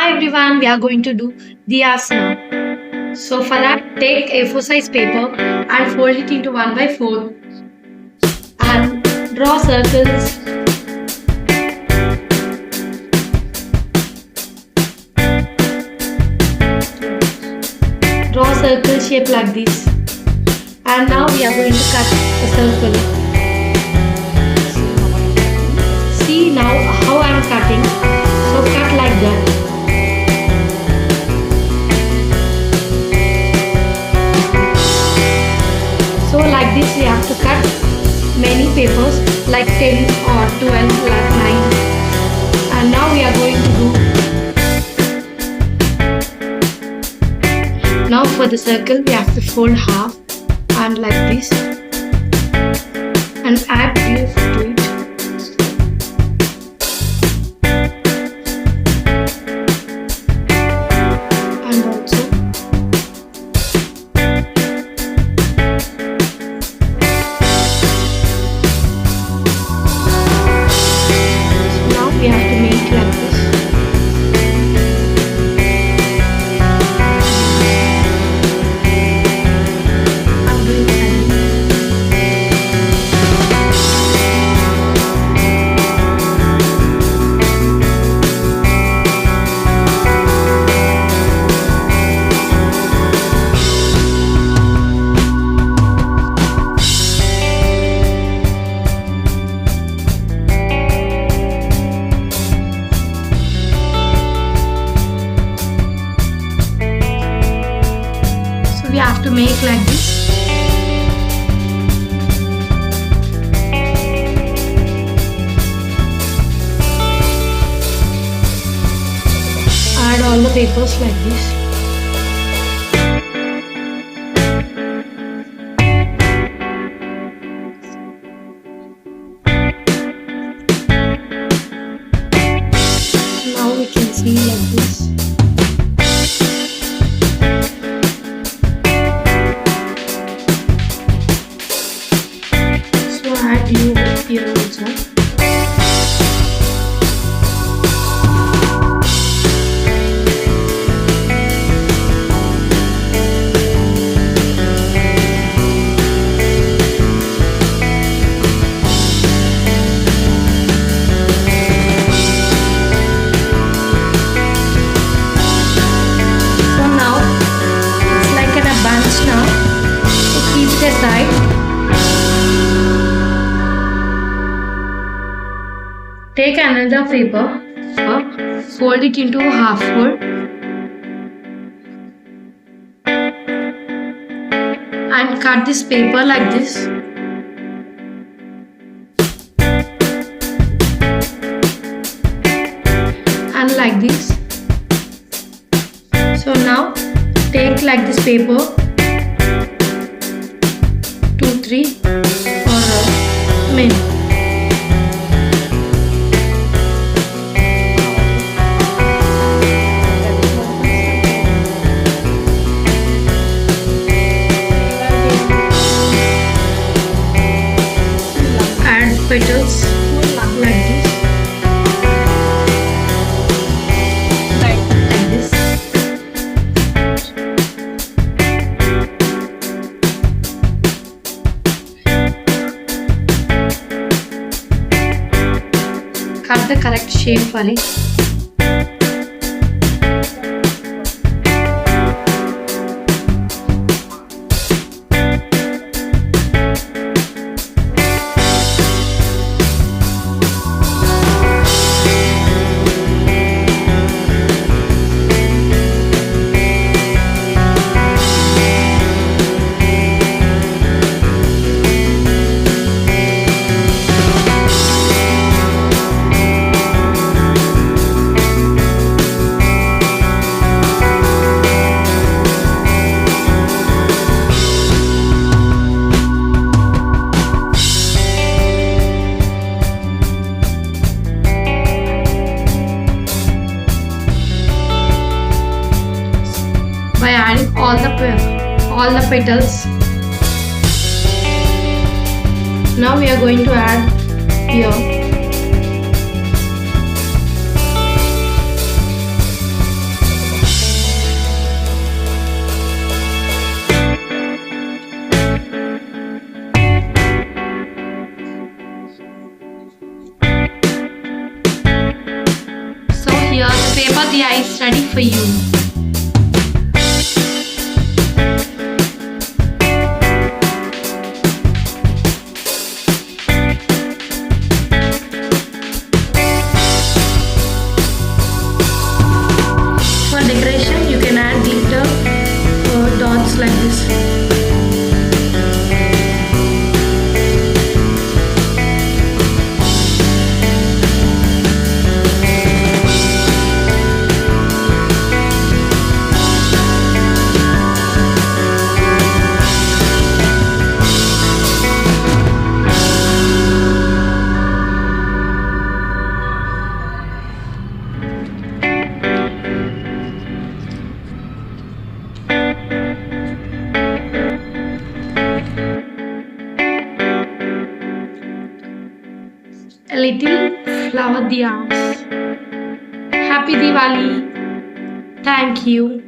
Hi everyone, we are going to do Diyas now. So for that, take A4 size paper and fold it into 1 by 4 and draw circles. Draw circle shape like this. And now we are going to cut a circle. See now how I am cutting. So cut like that. So like this we have to cut many papers like 10 or 12 like 9. And now we are going to do. Now for the circle we have to fold half and like this and add glue to it. And also so now we have to make like this. We have to make like this. Add all the papers like this. Now we can see like this. Add glue here also. So now it's like in a bunch now. So keep it aside. Take another paper, fold it into a half fold and cut this paper like this. And like this. So now take like this paper 2, 3 or many. Petals like this. Like this. Cut the correct shape for it. By adding all the petals. Now we are going to add here. Here, the paper Diya is ready for you. For decoration, you can add glitter or dots like this. A little flower diyas. Happy Diwali. Thank you.